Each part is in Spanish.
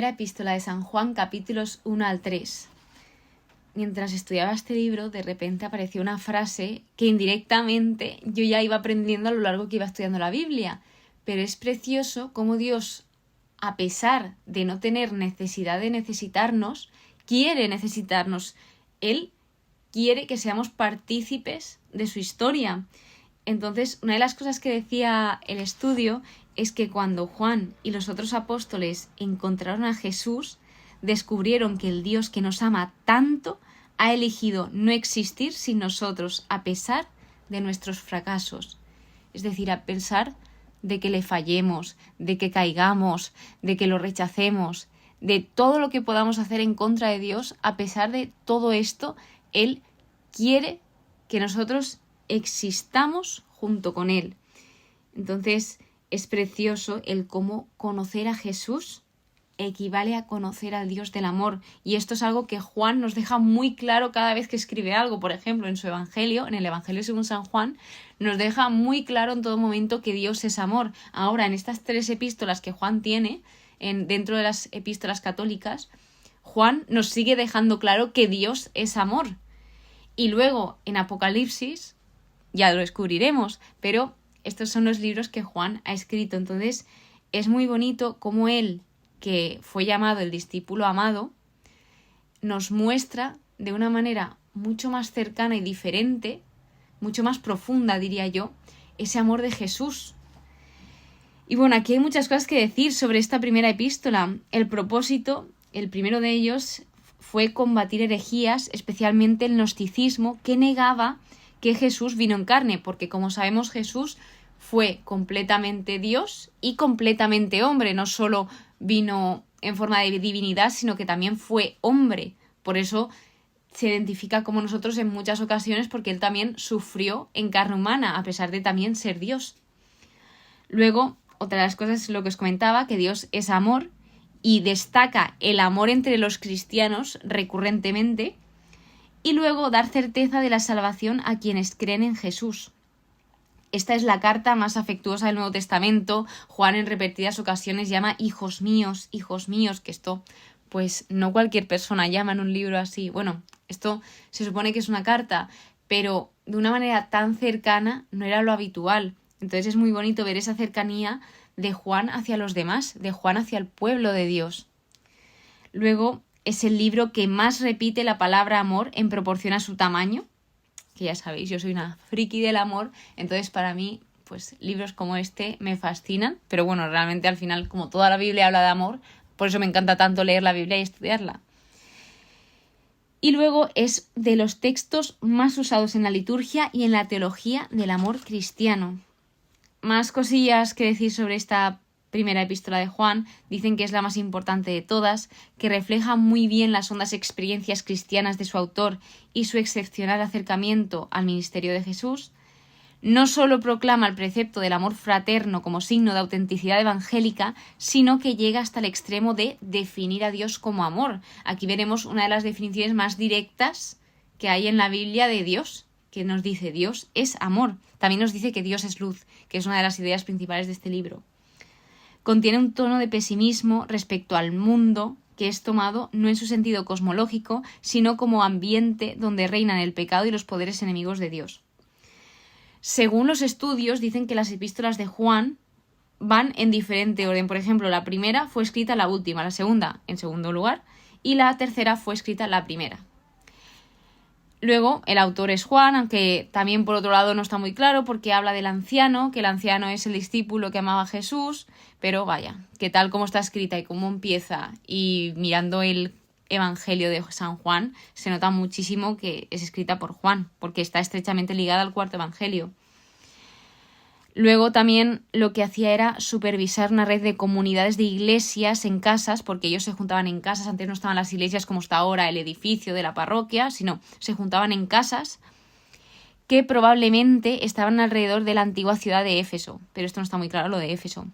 Primera epístola de San Juan, capítulos 1 al 3. Mientras estudiaba este libro, de repente apareció una frase que indirectamente yo ya iba aprendiendo a lo largo que iba estudiando la Biblia. Pero es precioso cómo Dios, a pesar de no tener necesidad de necesitarnos, quiere necesitarnos. Él quiere que seamos partícipes de su historia. Entonces, una de las cosas que decía el estudio es que cuando Juan y los otros apóstoles encontraron a Jesús, descubrieron que el Dios que nos ama tanto ha elegido no existir sin nosotros, a pesar de nuestros fracasos. Es decir, a pesar de que le fallemos, de que caigamos, de que lo rechacemos, de todo lo que podamos hacer en contra de Dios, a pesar de todo esto, Él quiere que nosotros existamos junto con Él. Entonces, es precioso el cómo conocer a Jesús equivale a conocer al Dios del amor. Y esto es algo que Juan nos deja muy claro cada vez que escribe algo. Por ejemplo, en su Evangelio, en el Evangelio según San Juan, nos deja muy claro en todo momento que Dios es amor. Ahora, en estas 3 epístolas que Juan tiene, dentro de las epístolas católicas, Juan nos sigue dejando claro que Dios es amor. Y luego, en Apocalipsis, ya lo descubriremos, pero estos son los libros que Juan ha escrito. Entonces, es muy bonito cómo él, que fue llamado el discípulo amado, nos muestra de una manera mucho más cercana y diferente, mucho más profunda, diría yo, ese amor de Jesús. Y bueno, aquí hay muchas cosas que decir sobre esta primera epístola. El propósito, el primero de ellos, fue combatir herejías, especialmente el gnosticismo, que negaba que Jesús vino en carne, porque como sabemos Jesús fue completamente Dios y completamente hombre, no solo vino en forma de divinidad, sino que también fue hombre. Por eso se identifica como nosotros en muchas ocasiones, porque él también sufrió en carne humana, a pesar de también ser Dios. Luego, otra de las cosas es lo que os comentaba, que Dios es amor y destaca el amor entre los cristianos recurrentemente, y luego dar certeza de la salvación a quienes creen en Jesús. Esta es la carta más afectuosa del Nuevo Testamento. Juan en repetidas ocasiones llama hijos míos, que esto pues no cualquier persona llama en un libro así. Bueno, esto se supone que es una carta, pero de una manera tan cercana no era lo habitual. Entonces es muy bonito ver esa cercanía de Juan hacia los demás, de Juan hacia el pueblo de Dios. Luego es el libro que más repite la palabra amor en proporción a su tamaño, que ya sabéis, yo soy una friki del amor, entonces para mí, pues libros como este me fascinan, pero bueno, realmente al final, como toda la Biblia habla de amor, por eso me encanta tanto leer la Biblia y estudiarla. Y luego es de los textos más usados en la liturgia y en la teología del amor cristiano. Más cosillas que decir sobre esta primera epístola de Juan. Dicen que es la más importante de todas, que refleja muy bien las hondas experiencias cristianas de su autor y su excepcional acercamiento al ministerio de Jesús. No solo proclama el precepto del amor fraterno como signo de autenticidad evangélica, sino que llega hasta el extremo de definir a Dios como amor. Aquí veremos una de las definiciones más directas que hay en la Biblia de Dios, que nos dice Dios es amor. También nos dice que Dios es luz, que es una de las ideas principales de este libro. Contiene un tono de pesimismo respecto al mundo, que es tomado no en su sentido cosmológico, sino como ambiente donde reinan el pecado y los poderes enemigos de Dios. Según los estudios, dicen que las epístolas de Juan van en diferente orden. Por ejemplo, la primera fue escrita la última, la segunda en segundo lugar, y la tercera fue escrita la primera. Luego, el autor es Juan, aunque también por otro lado no está muy claro porque habla del anciano, que el anciano es el discípulo que amaba a Jesús, pero vaya, que tal como está escrita y cómo empieza y mirando el Evangelio de San Juan, se nota muchísimo que es escrita por Juan, porque está estrechamente ligada al cuarto Evangelio. Luego también lo que hacía era supervisar una red de comunidades de iglesias en casas, porque ellos se juntaban en casas. Antes no estaban las iglesias como está ahora, el edificio de la parroquia, sino se juntaban en casas que probablemente estaban alrededor de la antigua ciudad de Éfeso, pero esto no está muy claro, lo de Éfeso.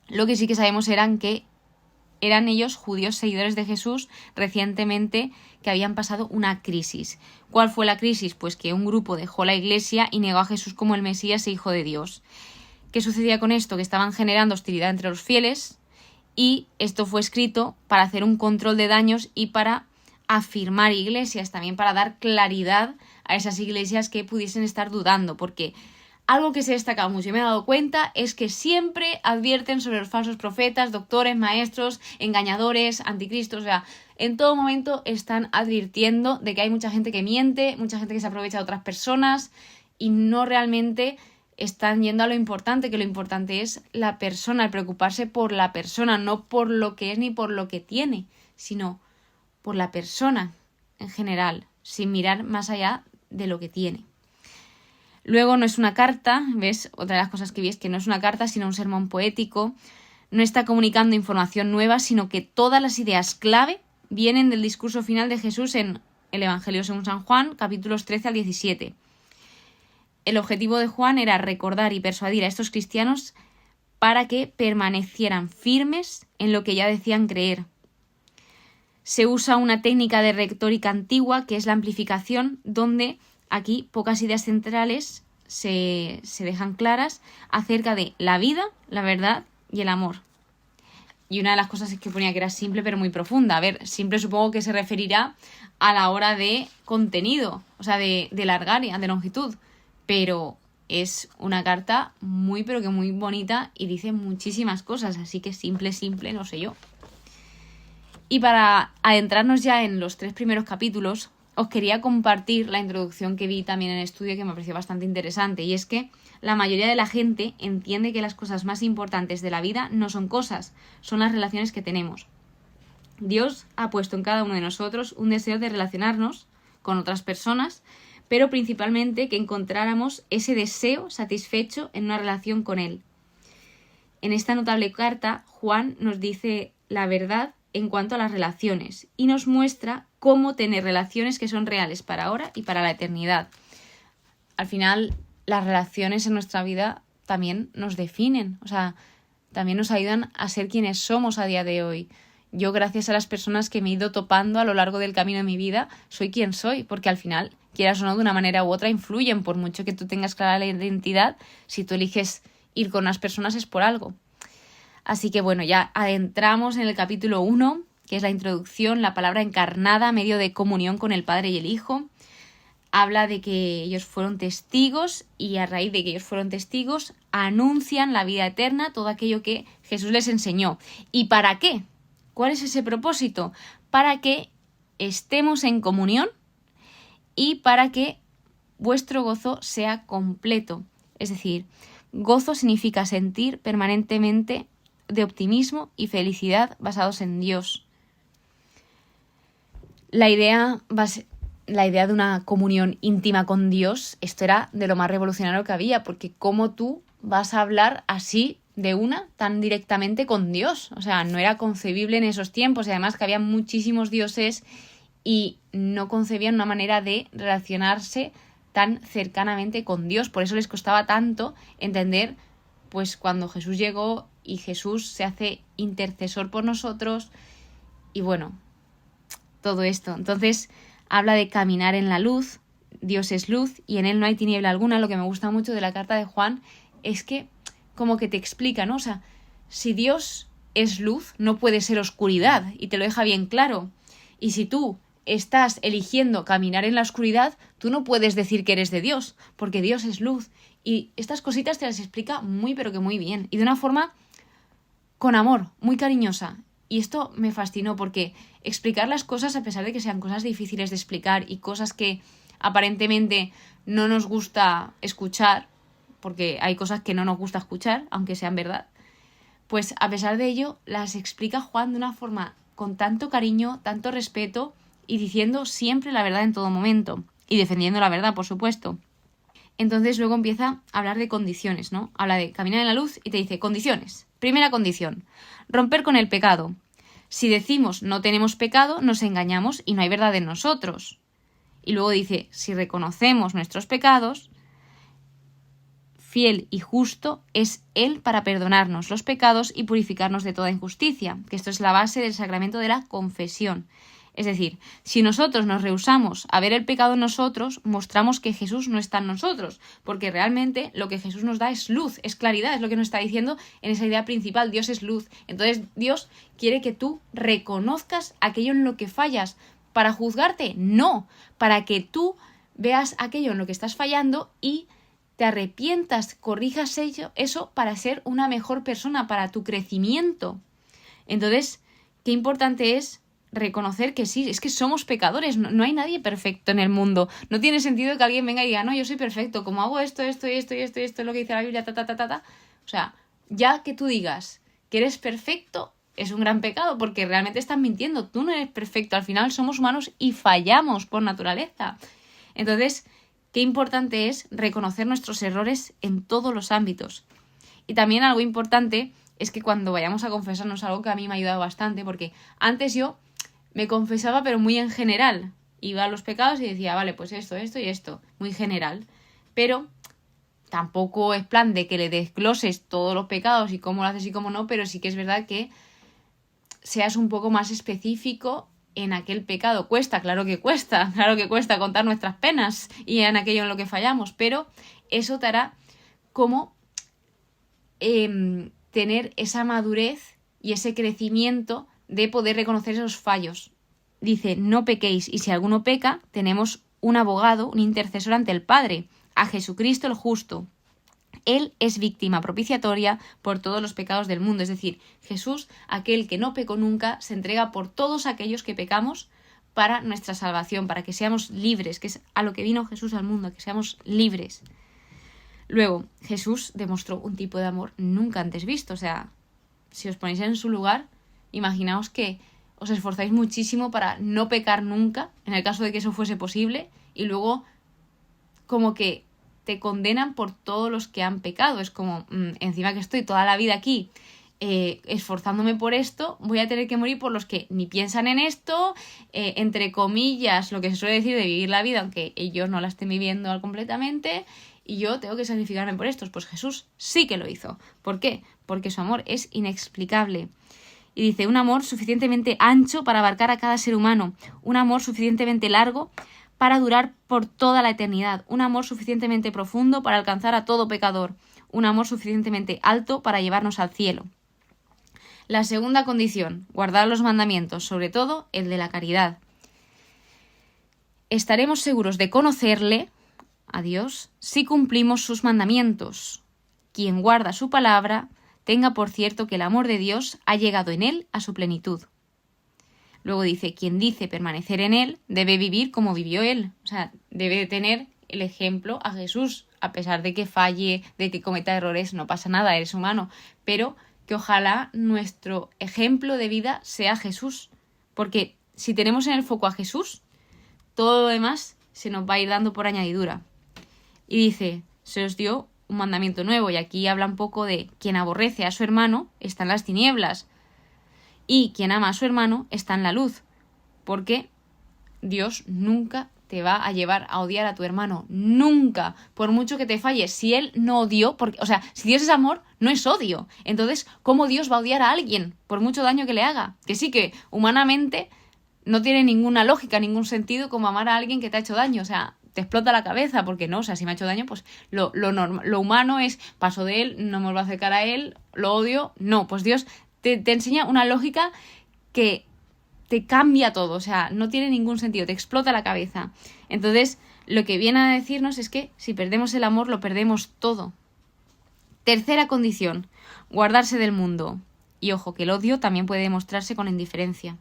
Lo que sí que sabemos que eran ellos judíos seguidores de Jesús recientemente que habían pasado una crisis. ¿Cuál fue la crisis? Pues que un grupo dejó la iglesia y negó a Jesús como el Mesías e Hijo de Dios. ¿Qué sucedía con esto? Que estaban generando hostilidad entre los fieles y esto fue escrito para hacer un control de daños y para afirmar iglesias, también para dar claridad a esas iglesias que pudiesen estar dudando, porque algo que se destaca mucho y me he dado cuenta es que siempre advierten sobre los falsos profetas, doctores, maestros, engañadores, anticristos, o sea, en todo momento están advirtiendo de que hay mucha gente que miente, mucha gente que se aprovecha de otras personas y no realmente están yendo a lo importante, que lo importante es la persona, el preocuparse por la persona, no por lo que es ni por lo que tiene, sino por la persona en general, sin mirar más allá de lo que tiene. Luego no es una carta, ¿ves? Otra de las cosas que vi es que no es una carta, sino un sermón poético. No está comunicando información nueva, sino que todas las ideas clave vienen del discurso final de Jesús en el Evangelio según San Juan, capítulos 13 al 17. El objetivo de Juan era recordar y persuadir a estos cristianos para que permanecieran firmes en lo que ya decían creer. Se usa una técnica de retórica antigua, que es la amplificación, donde aquí pocas ideas centrales se dejan claras acerca de la vida, la verdad y el amor. Y una de las cosas es que ponía que era simple pero muy profunda. A ver, simple supongo que se referirá a la hora de contenido, o sea, de largaria, de longitud. Pero es una carta muy pero que muy bonita y dice muchísimas cosas, así que simple, no sé yo. Y para adentrarnos ya en los 3 primeros capítulos, os quería compartir la introducción que vi también en el estudio, que me pareció bastante interesante, y es que la mayoría de la gente entiende que las cosas más importantes de la vida no son cosas, son las relaciones que tenemos. Dios ha puesto en cada uno de nosotros un deseo de relacionarnos con otras personas, pero principalmente que encontráramos ese deseo satisfecho en una relación con Él. En esta notable carta, Juan nos dice la verdad en cuanto a las relaciones y nos muestra cómo tener relaciones que son reales para ahora y para la eternidad. Al final, las relaciones en nuestra vida también nos definen, o sea, también nos ayudan a ser quienes somos a día de hoy. Yo, gracias a las personas que me he ido topando a lo largo del camino de mi vida, soy quien soy, porque al final, quieras o no, de una manera u otra influyen, por mucho que tú tengas clara la identidad, si tú eliges ir con unas personas es por algo. Así que bueno, ya adentramos en el capítulo 1, que es la introducción, la palabra encarnada, medio de comunión con el Padre y el Hijo. Habla de que ellos fueron testigos y a raíz de que ellos fueron testigos anuncian la vida eterna, todo aquello que Jesús les enseñó. ¿Y para qué? ¿Cuál es ese propósito? Para que estemos en comunión y para que vuestro gozo sea completo. Es decir, gozo significa sentir permanentemente de optimismo y felicidad basados en Dios. La idea de una comunión íntima con Dios, esto era de lo más revolucionario que había, porque ¿cómo tú vas a hablar así de una tan directamente con Dios? O sea, no era concebible en esos tiempos y además que había muchísimos dioses y no concebían una manera de relacionarse tan cercanamente con Dios. Por eso les costaba tanto entender, pues cuando Jesús llegó y Jesús se hace intercesor por nosotros y bueno, todo esto. Entonces habla de caminar en la luz, Dios es luz y en Él no hay tiniebla alguna. Lo que me gusta mucho de la carta de Juan es que como que te explica, ¿no? O sea, si Dios es luz, no puede ser oscuridad y te lo deja bien claro. Y si tú estás eligiendo caminar en la oscuridad, tú no puedes decir que eres de Dios, porque Dios es luz. Y estas cositas te las explica muy pero que muy bien y de una forma con amor, muy cariñosa. Y esto me fascinó porque explicar las cosas, a pesar de que sean cosas difíciles de explicar y cosas que aparentemente no nos gusta escuchar, porque hay cosas que no nos gusta escuchar, aunque sean verdad, pues a pesar de ello las explica Juan de una forma con tanto cariño, tanto respeto y diciendo siempre la verdad en todo momento y defendiendo la verdad, por supuesto. Entonces luego empieza a hablar de condiciones, ¿no? Habla de caminar en la luz y te dice condiciones. Primera condición, romper con el pecado. Si decimos no tenemos pecado, nos engañamos y no hay verdad en nosotros. Y luego dice, si reconocemos nuestros pecados, fiel y justo es Él para perdonarnos los pecados y purificarnos de toda injusticia, que esto es la base del sacramento de la confesión. Es decir, si nosotros nos rehusamos a ver el pecado en nosotros, mostramos que Jesús no está en nosotros, porque realmente lo que Jesús nos da es luz, es claridad, es lo que nos está diciendo en esa idea principal, Dios es luz. Entonces Dios quiere que tú reconozcas aquello en lo que fallas. ¿Para juzgarte? No, para que tú veas aquello en lo que estás fallando y te arrepientas, corrijas eso para ser una mejor persona, para tu crecimiento. Entonces, qué importante es reconocer que sí, es que somos pecadores, no hay nadie perfecto en el mundo. No tiene sentido que alguien venga y diga, no, yo soy perfecto, como hago esto, es lo que dice la Biblia, O sea, ya que tú digas que eres perfecto, es un gran pecado, porque realmente estás mintiendo. Tú no eres perfecto, al final somos humanos y fallamos por naturaleza. Entonces, qué importante es reconocer nuestros errores en todos los ámbitos. Y también algo importante es que cuando vayamos a confesarnos, algo que a mí me ha ayudado bastante, porque antes yo me confesaba pero muy en general. Iba a los pecados y decía, vale, pues esto y esto, muy general. Pero tampoco es plan de que le desgloses todos los pecados y cómo lo haces y cómo no, pero sí que es verdad que seas un poco más específico en aquel pecado. Claro que cuesta contar nuestras penas y en aquello en lo que fallamos, pero eso te hará como tener esa madurez y ese crecimiento de poder reconocer esos fallos. Dice, no pequéis, y si alguno peca, tenemos un abogado, un intercesor ante el Padre, a Jesucristo el justo. Él es víctima propiciatoria por todos los pecados del mundo. Es decir, Jesús, aquel que no pecó nunca, se entrega por todos aquellos que pecamos para nuestra salvación, para que seamos libres, que es a lo que vino Jesús al mundo, que seamos libres. Luego, Jesús demostró un tipo de amor nunca antes visto. O sea, si os ponéis en su lugar, imaginaos que os esforzáis muchísimo para no pecar nunca, en el caso de que eso fuese posible, y luego como que te condenan por todos los que han pecado. Es como, encima que estoy toda la vida aquí esforzándome por esto, voy a tener que morir por los que ni piensan en esto, entre comillas, lo que se suele decir de vivir la vida, aunque ellos no la estén viviendo completamente, y yo tengo que sacrificarme por estos. Pues Jesús sí que lo hizo. ¿Por qué? Porque su amor es inexplicable. Y dice, un amor suficientemente ancho para abarcar a cada ser humano, un amor suficientemente largo para durar por toda la eternidad, un amor suficientemente profundo para alcanzar a todo pecador, un amor suficientemente alto para llevarnos al cielo. La segunda condición, guardar los mandamientos, sobre todo el de la caridad. Estaremos seguros de conocerle, a Dios, si cumplimos sus mandamientos. Quien guarda su palabra, tenga por cierto que el amor de Dios ha llegado en él a su plenitud. Luego dice, quien dice permanecer en él, debe vivir como vivió él. O sea, debe tener el ejemplo a Jesús, a pesar de que falle, de que cometa errores, no pasa nada, eres humano. Pero que ojalá nuestro ejemplo de vida sea Jesús. Porque si tenemos en el foco a Jesús, todo lo demás se nos va a ir dando por añadidura. Y dice, se os dio un mandamiento nuevo, y aquí habla un poco de quien aborrece a su hermano está en las tinieblas, y quien ama a su hermano está en la luz, porque Dios nunca te va a llevar a odiar a tu hermano, nunca, por mucho que te falles. Si él no odió, porque, o sea, si Dios es amor, no es odio. Entonces, ¿cómo Dios va a odiar a alguien por mucho daño que le haga? Que sí, que humanamente no tiene ninguna lógica, ningún sentido como amar a alguien que te ha hecho daño. O sea, te explota la cabeza, porque no, o sea, si me ha hecho daño, pues lo humano es, paso de él, no me vuelvo a acercar a él, lo odio. No, pues Dios te enseña una lógica que te cambia todo, o sea, no tiene ningún sentido, te explota la cabeza. Entonces, lo que viene a decirnos es que si perdemos el amor, lo perdemos todo. Tercera condición, guardarse del mundo. Y ojo, que el odio también puede demostrarse con indiferencia.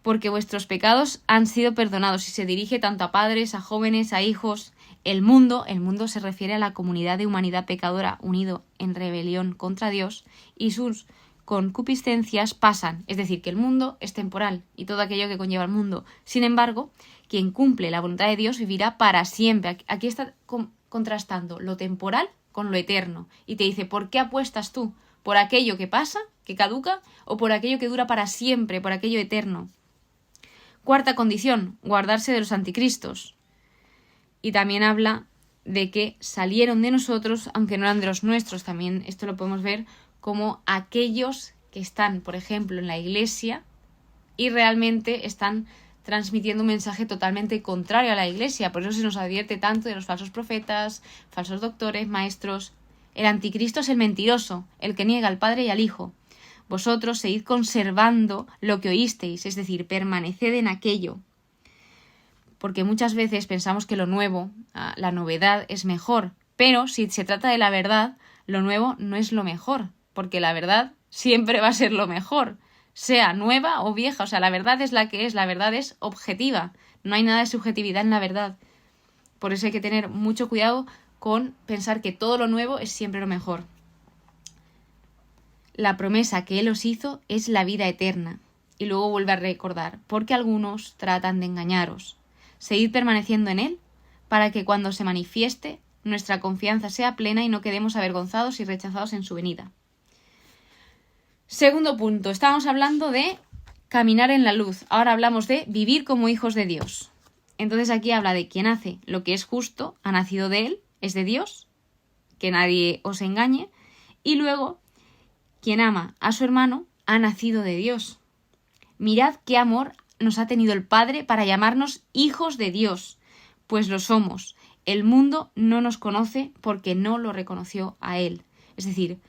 Porque vuestros pecados han sido perdonados, y se dirige tanto a padres, a jóvenes, a hijos. El mundo se refiere a la comunidad de humanidad pecadora unido en rebelión contra Dios, y sus concupiscencias pasan. Es decir, que el mundo es temporal y todo aquello que conlleva el mundo. Sin embargo, quien cumple la voluntad de Dios vivirá para siempre. Aquí está contrastando lo temporal con lo eterno. Y te dice, ¿por qué apuestas tú? ¿Por aquello que pasa, que caduca, o por aquello que dura para siempre, por aquello eterno? Cuarta condición, guardarse de los anticristos. Y también habla de que salieron de nosotros, aunque no eran de los nuestros. También esto lo podemos ver como aquellos que están, por ejemplo, en la iglesia, y realmente están transmitiendo un mensaje totalmente contrario a la Iglesia. Por eso se nos advierte tanto de los falsos profetas, falsos doctores, maestros. El anticristo es el mentiroso, el que niega al Padre y al Hijo. Vosotros seguid conservando lo que oísteis, es decir, permaneced en aquello. Porque muchas veces pensamos que lo nuevo, la novedad, es mejor. Pero si se trata de la verdad, lo nuevo no es lo mejor, porque la verdad siempre va a ser lo mejor, sea nueva o vieja. O sea, la verdad es la que es, la verdad es objetiva, no hay nada de subjetividad en la verdad. Por eso hay que tener mucho cuidado con pensar que todo lo nuevo es siempre lo mejor. La promesa que Él os hizo es la vida eterna. Y luego vuelve a recordar, porque algunos tratan de engañaros. Seguid permaneciendo en Él, para que cuando se manifieste, nuestra confianza sea plena y no quedemos avergonzados y rechazados en su venida. Segundo punto, estábamos hablando de caminar en la luz. Ahora hablamos de vivir como hijos de Dios. Entonces aquí habla de quien hace lo que es justo, ha nacido de Él, es de Dios, que nadie os engañe. Y luego, quien ama a su hermano, ha nacido de Dios. Mirad qué amor nos ha tenido el Padre para llamarnos hijos de Dios, pues lo somos. El mundo no nos conoce porque no lo reconoció a Él. Es decir,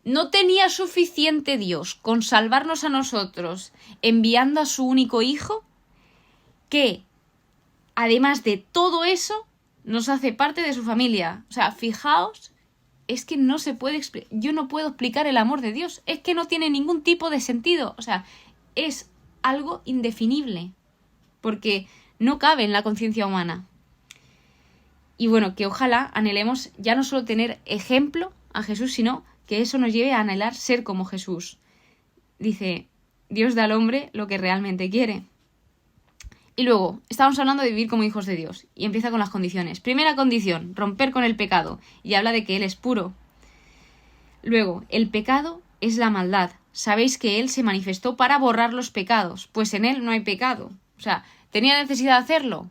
¿no tenía suficiente Dios con salvarnos a nosotros enviando a su único Hijo? Que, además de todo eso, nos hace parte de su familia. O sea, fijaos, es que no se puede explicar. Yo no puedo explicar el amor de Dios. Es que no tiene ningún tipo de sentido. O sea, es algo indefinible, porque no cabe en la conciencia humana. Y bueno, que ojalá anhelemos ya no solo tener ejemplo a Jesús, sino que eso nos lleve a anhelar ser como Jesús. Dice, Dios da al hombre lo que realmente quiere. Y luego, estamos hablando de vivir como hijos de Dios, y empieza con las condiciones. Primera condición, romper con el pecado, y habla de que Él es puro. Luego, el pecado es la maldad. Sabéis que Él se manifestó para borrar los pecados, pues en Él no hay pecado. O sea, ¿tenía necesidad de hacerlo?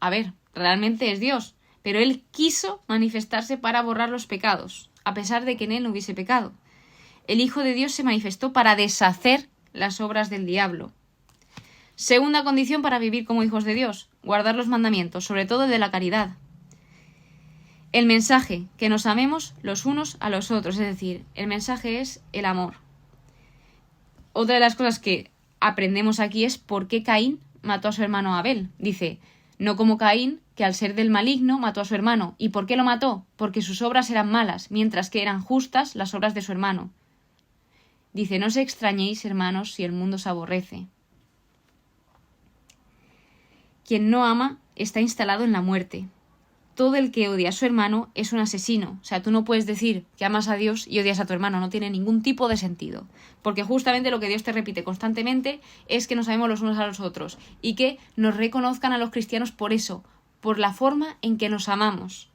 A ver, realmente es Dios, pero Él quiso manifestarse para borrar los pecados, a pesar de que en Él no hubiese pecado. El Hijo de Dios se manifestó para deshacer las obras del diablo. Segunda condición para vivir como hijos de Dios, guardar los mandamientos, sobre todo de la caridad. El mensaje, que nos amemos los unos a los otros, es decir, el mensaje es el amor. Otra de las cosas que aprendemos aquí es por qué Caín mató a su hermano Abel. Dice, no como Caín, que al ser del maligno mató a su hermano. ¿Y por qué lo mató? Porque sus obras eran malas, mientras que eran justas las obras de su hermano. Dice, no os extrañéis, hermanos, si el mundo os aborrece. Quien no ama está instalado en la muerte. Todo el que odia a su hermano es un asesino. O sea, tú no puedes decir que amas a Dios y odias a tu hermano. No tiene ningún tipo de sentido. Porque justamente lo que Dios te repite constantemente es que nos amemos los unos a los otros. Y que nos reconozcan a los cristianos por eso. Por la forma en que nos amamos.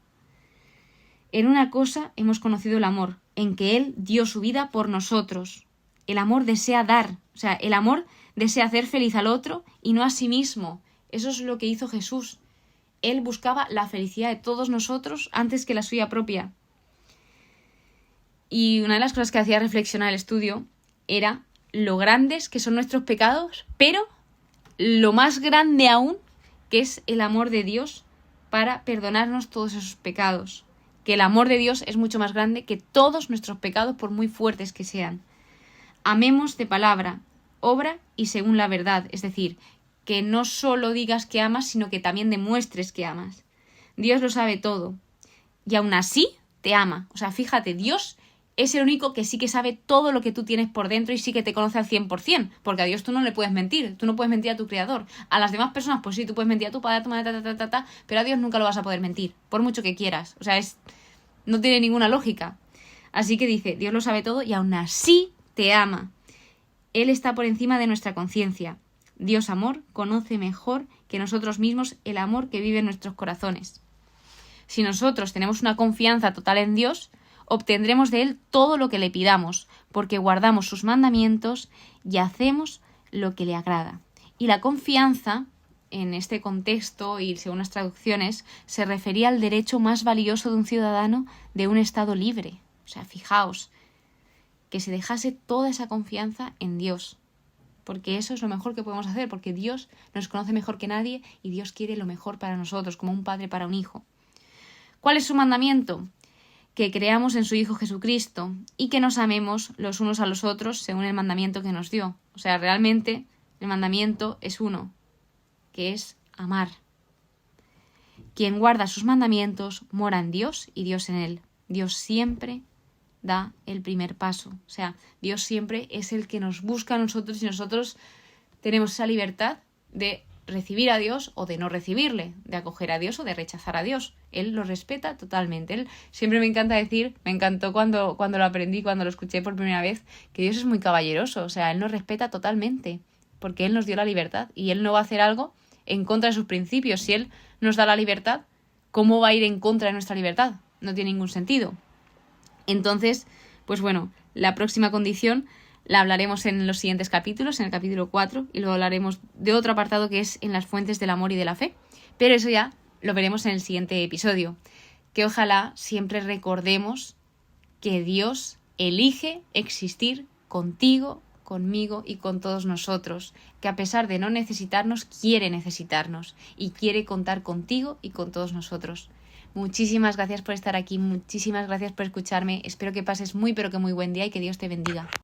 En una cosa hemos conocido el amor. En que Él dio su vida por nosotros. El amor desea dar. O sea, el amor desea hacer feliz al otro y no a sí mismo. Eso es lo que hizo Jesús. Él buscaba la felicidad de todos nosotros antes que la suya propia. Y una de las cosas que hacía reflexionar el estudio era lo grandes que son nuestros pecados, pero lo más grande aún que es el amor de Dios para perdonarnos todos esos pecados. Que el amor de Dios es mucho más grande que todos nuestros pecados, por muy fuertes que sean. Amemos de palabra, obra y según la verdad, es decir, que no solo digas que amas, sino que también demuestres que amas. Dios lo sabe todo. Y aún así te ama. O sea, fíjate, Dios es el único que sí que sabe todo lo que tú tienes por dentro y sí que te conoce al 100%. Porque a Dios tú no le puedes mentir. Tú no puedes mentir a tu Creador. A las demás personas, pues sí, tú puedes mentir a tu padre, a tu madre, pero a Dios nunca lo vas a poder mentir. Por mucho que quieras. O sea, no tiene ninguna lógica. Así que dice, Dios lo sabe todo y aún así te ama. Él está por encima de nuestra conciencia. Dios amor conoce mejor que nosotros mismos el amor que vive en nuestros corazones. Si nosotros tenemos una confianza total en Dios, obtendremos de Él todo lo que le pidamos, porque guardamos sus mandamientos y hacemos lo que le agrada. Y la confianza, en este contexto y según las traducciones, se refería al derecho más valioso de un ciudadano de un estado libre. O sea, fijaos, que se dejase toda esa confianza en Dios. porque eso es lo mejor que podemos hacer, porque Dios nos conoce mejor que nadie y Dios quiere lo mejor para nosotros, como un padre para un hijo. ¿Cuál es su mandamiento? Que creamos en su Hijo Jesucristo y que nos amemos los unos a los otros según el mandamiento que nos dio. O sea, realmente el mandamiento es uno, que es amar. Quien guarda sus mandamientos mora en Dios y Dios en él. Dios siempre da el primer paso. O sea, Dios siempre es el que nos busca a nosotros y nosotros tenemos esa libertad de recibir a Dios o de no recibirle, de acoger a Dios o de rechazar a Dios. Él lo respeta totalmente. Él siempre me encanta decir, me encantó cuando lo aprendí, cuando lo escuché por primera vez, que Dios es muy caballeroso. O sea, Él nos respeta totalmente porque Él nos dio la libertad y Él no va a hacer algo en contra de sus principios. Si Él nos da la libertad, ¿cómo va a ir en contra de nuestra libertad? No tiene ningún sentido. Entonces, pues bueno, la próxima condición la hablaremos en los siguientes capítulos, en el capítulo 4, y luego hablaremos de otro apartado que es en las fuentes del amor y de la fe. Pero eso ya lo veremos en el siguiente episodio. Que ojalá siempre recordemos que Dios elige existir contigo, conmigo y con todos nosotros, que a pesar de no necesitarnos, quiere necesitarnos y quiere contar contigo y con todos nosotros. Muchísimas gracias por estar aquí, muchísimas gracias por escucharme. Espero que pases muy pero que muy buen día y que Dios te bendiga.